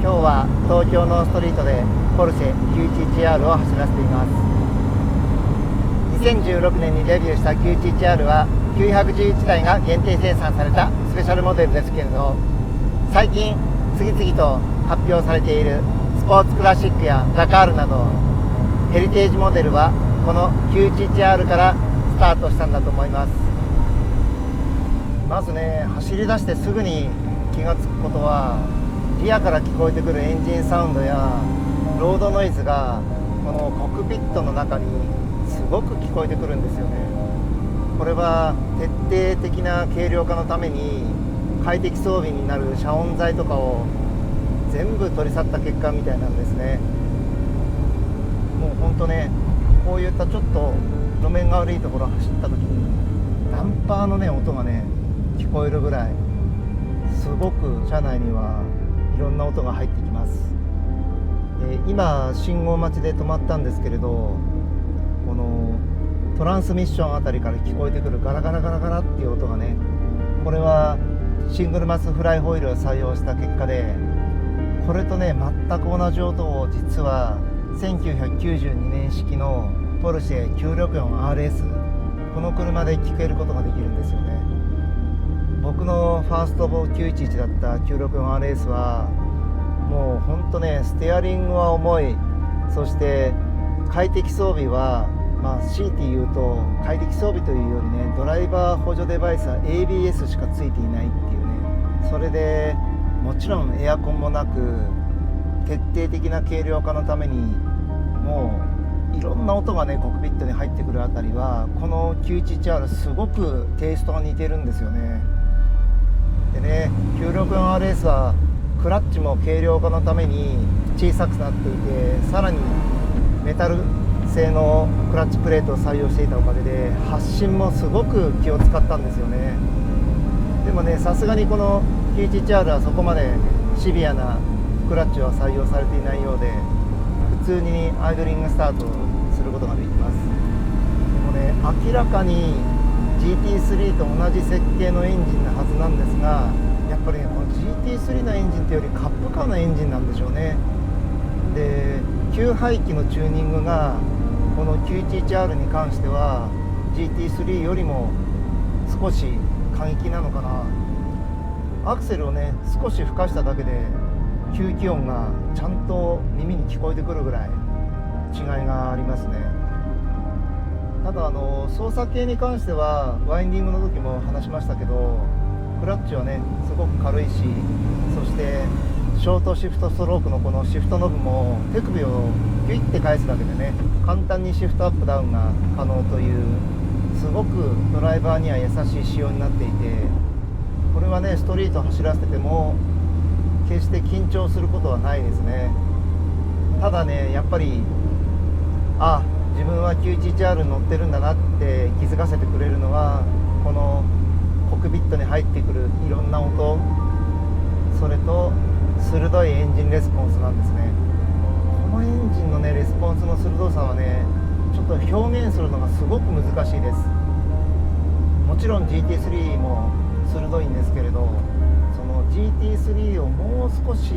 今日は東京のストリートでポルシェ 911R を走らせています。2016年にデビューした 911R は911台が限定生産されたスペシャルモデルですけれど、最近次々と発表されているスポーツクラシックやダカールなどヘリテージモデルはこの 911R からスタートしたんだと思います。まずね、走り出してすぐに気がつくことは、リアから聞こえてくるエンジンサウンドやロードノイズがこのコックピットの中にすごく聞こえてくるんですよね。これは徹底的な軽量化のために快適装備になる遮音材とかを全部取り去った結果みたいなんですね。もうほんとね、こういったちょっと路面が悪いところを走った時にダンパーのね音がね聞こえるぐらい、すごく車内にはいろんな音が入ってきます。今信号待ちで止まったんですけれど、このトランスミッションあたりから聞こえてくるガラガラガラガラっていう音がね、これはシングルマスフライホイールを採用した結果で、これとね全く同じ音を実は1992年式のポルシェ 964RS、 この車で聞けることができるんですよね。僕のファースト911だった 964RS はもうほんとね、ステアリングは重い、そして快適装備は強いて言うと快適装備というよりね、ドライバー補助デバイスは ABS しかついていないっていうね。それでもちろんエアコンもなく、徹底的な軽量化のためにもういろんな音がねコックピットに入ってくるあたりは、この 911R すごくテイストが似てるんですよね。でね、964RS はクラッチも軽量化のために小さくなっていて、さらにメタル製のクラッチプレートを採用していたおかげで発進もすごく気を使ったんですよね。でもね、さすがにこの 911R はそこまでシビアなクラッチは採用されていないようで、普通にアイドリングスタートすることができます。でもね、明らかに GT3 と同じ設計のエンジンなはずなんですが、やっぱりねこの GT3 のエンジンというよりカップカーのエンジンなんでしょうね。で、給排気のチューニングがこの 911R に関しては GT3 よりも少し過激なのかな。アクセルをね少し吹かしただけで吸気音がちゃんと耳に聞こえてくるぐらい違いがありますね。ただ操作系に関してはワインディングの時も話しましたけど、クラッチはねすごく軽いし、そしてショートシフトストロークのこのシフトノブも手首をギュイッて返すだけでね簡単にシフトアップダウンが可能という、すごくドライバーには優しい仕様になっていて、これはねストリート走らせてても決して緊張することはないですね。ただね、やっぱり自分は 911R に乗ってるんだなって気づかせてくれるのは、このコックピットに入ってくるいろんな音、それと鋭いエンジンレスポンスなんですね。このエンジンのねレスポンスの鋭さはね、ちょっと表現するのがすごく難しいです。もちろん GT3 も鋭いんですけれど、その GT3 をもう少し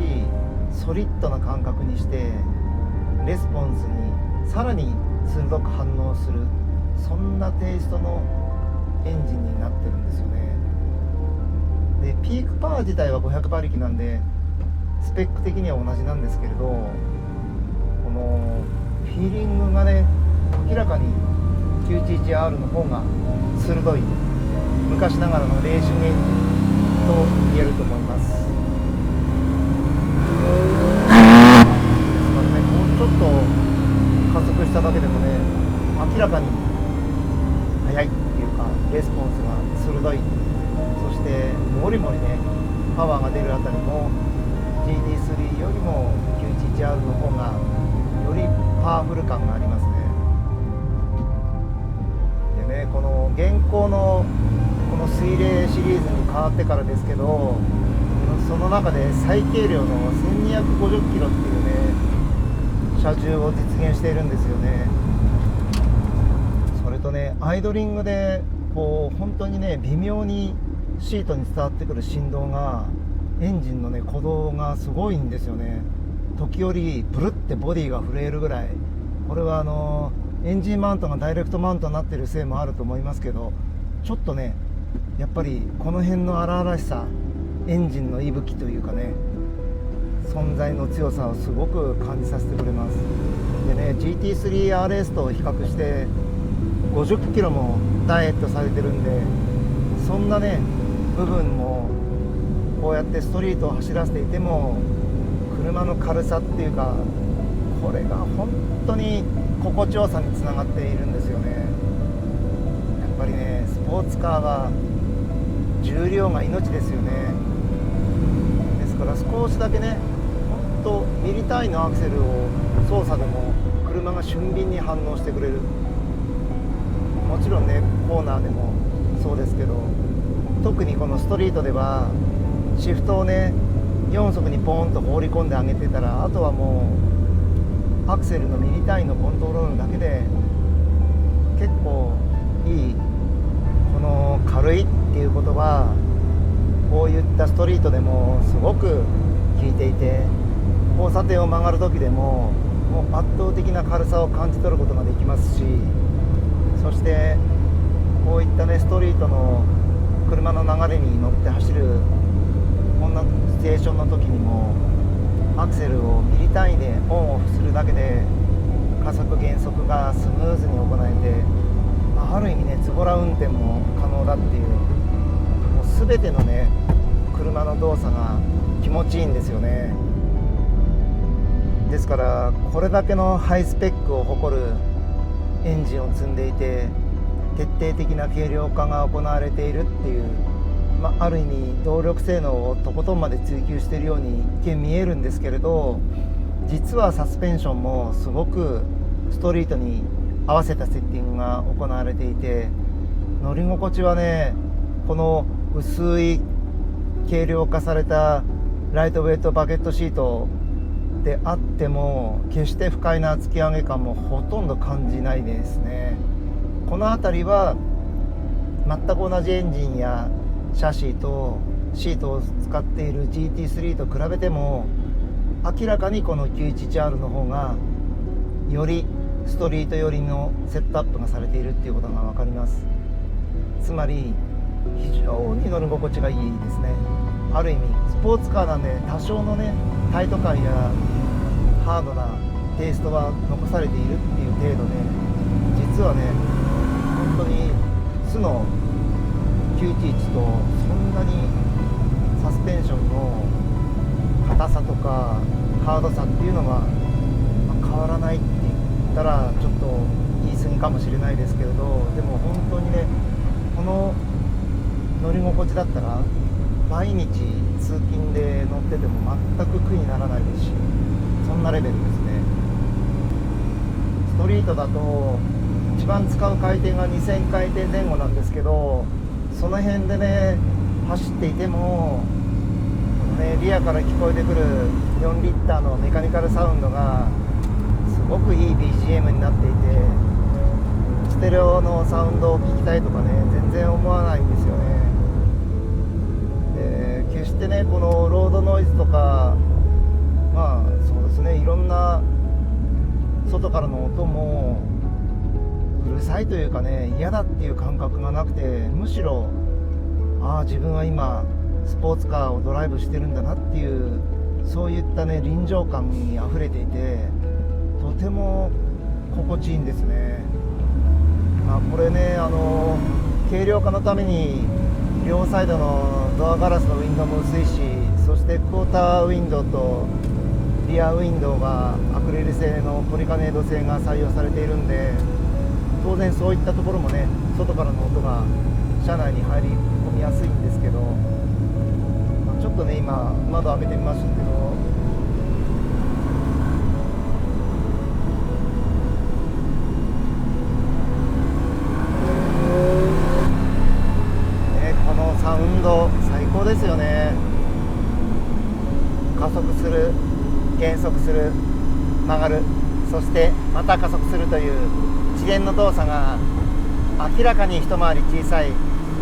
ソリッドな感覚にしてレスポンスにさらに鋭く反応する、そんなテイストのエンジンになってるんですよね。で、ピークパワー自体は500馬力なんでスペック的には同じなんですけれど、このフィーリングがね明らかに 911R の方が鋭い、昔ながらのレーシングエンジンと言えると思います。ですからね、もうちょっと加速しただけでもね明らかに速いっていうかレスポンスが鋭い、そしてもりもりねパワーが出るあたりも GT3 よりも 911R の方がよりパワフル感がありますね。でね、この現行のこの水冷シリーズに変わってからですけど、その中で最軽量の1250キロっていうね車重を実現しているんですよね。それとね、アイドリングでこう本当にね微妙にシートに伝わってくる振動がエンジンのね鼓動がすごいんですよね。時折ブルってボディが震えるぐらい。これはエンジンマウントがダイレクトマウントになっているせいもあると思いますけど、ちょっとねやっぱりこの辺の荒々しさ、エンジンの息吹というかね、存在の強さをすごく感じさせてくれます。でね、 GT3RS と比較して50キロもダイエットされてるんで、そんなね部分もこうやってストリートを走らせていても車の軽さっていうか、これが本当に心地よさにつながっているんですよね。やっぱりねスポーツカーは重量が命ですよね。ですから少しだけね、本当ミリ単位のアクセルを操作でも車が俊敏に反応してくれる。もちろんねコーナーでもそうですけど、特にこのストリートではシフトをね4速にポーンと放り込んであげてたら、あとはもうアクセルのミリ単位のコントロールだけで結構いい。この軽いっていうことはこういったストリートでもすごく効いていて、交差点を曲がる時でももう圧倒的な軽さを感じ取ることができますし、そしてこういったねストリートの車の流れに乗って走るこんなシチュエーションの時にもアクセルをミリ単位でオンオフするだけで加速減速がスムーズに行えて、ある意味ねズボラ運転も可能だっていう、もう全てのね車の動作が気持ちいいんですよね。ですからこれだけのハイスペックを誇るエンジンを積んでいて、徹底的な軽量化が行われているっていう、ある意味動力性能をとことんまで追求しているように一見見えるんですけれど、実はサスペンションもすごくストリートに合わせたセッティングが行われていて、乗り心地はねこの薄い軽量化されたライトウェイトバケットシートであっても決して不快な突き上げ感もほとんど感じないですね。この辺りは全く同じエンジンやシャシーとシートを使っている GT3 と比べても明らかにこの 911R の方がよりストリート寄りのセットアップがされているっていうことが分かります。つまり非常に乗り心地がいいですね。ある意味スポーツカーなんで多少のねタイト感やハードなテイストは残されているっていう程度で、実はね本当に素の911とそんなにサスペンションの硬さとかハードさっていうのが変わらないって言ったらちょっと言い過ぎかもしれないですけれど、でも本当にねこの乗り心地だったら毎日通勤で乗ってても全く苦にならないですし、そんなレベルですね。ストリートだと一番使う回転が2000回転前後なんですけど、その辺でね走っていても、リアから聞こえてくる4リッターのメカニカルサウンドがすごくいい BGM になっていて、ステレオのサウンドを聞きたいとかね全然思わないんですよね。で決してねこのロードノイズとかそうですね、いろんな外からの音もうるさいというかね嫌だっていう感覚がなくて、むしろ自分は今スポーツカーをドライブしてるんだなっていうそういったね臨場感にあふれていて、とても心地いいんですね。これね軽量化のために両サイドのドアガラスのウィンドウも薄いし、そしてクォーターウィンドウとリアウィンドウがアクリル製のポリカネード製が採用されているんで、当然そういったところもね外からの音が車内に入り込みやすいんですけど、ちょっとね今窓開けてみましたけど、このサウンド最高ですよね。加速する、減速する、曲がる、そしてまた加速するという一連の動作が明らかに一回り小さい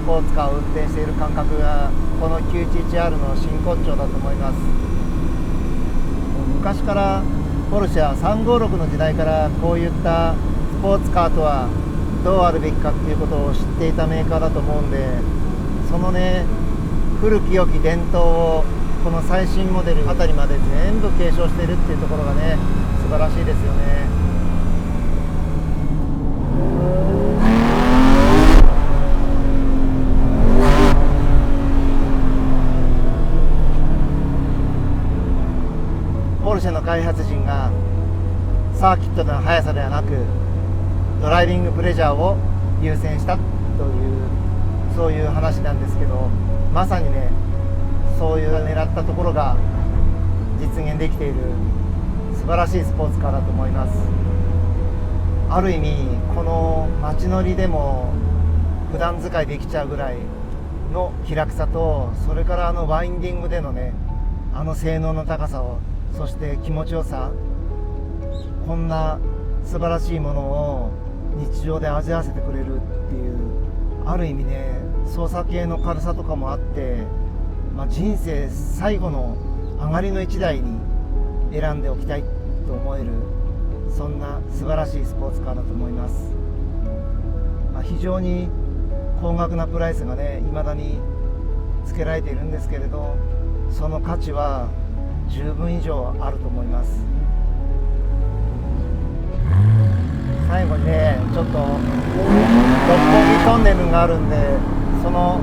ポーツカーを運転している感覚がこの 911R の真骨頂だと思います。昔からポルシェは356の時代からこういったスポーツカーとはどうあるべきかっていうことを知っていたメーカーだと思うんで、そのね古き良き伝統をこの最新モデルあたりまで全部継承しているっていうところがね素晴らしいですよね。ポルシェの開発陣がサーキットの速さではなくドライビングプレジャーを優先したというそういう話なんですけど、まさにねそういう狙ったところが実現できている素晴らしいスポーツカーだと思います。ある意味この街乗りでも普段使いできちゃうぐらいの気楽さと、それからワインディングでのね性能の高さを、そして気持ちよさ、こんな素晴らしいものを日常で味わわせてくれるっていう、ある意味ね操作系の軽さとかもあって、人生最後の上がりの一台に選んでおきたいと思える、そんな素晴らしいスポーツカーだと思います。非常に高額なプライスがね未だにつけられているんですけれど、その価値は十分以上あると思います。最後にねちょっと六本木トンネルがあるんで、その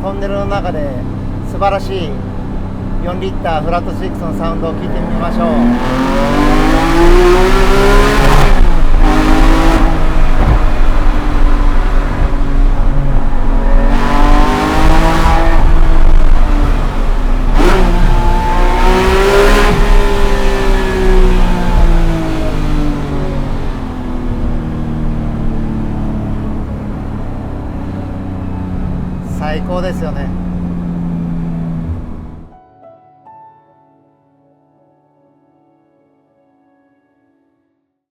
トンネルの中で素晴らしい4リッターフラット6のサウンドを聞いてみましょう。最高ですよね。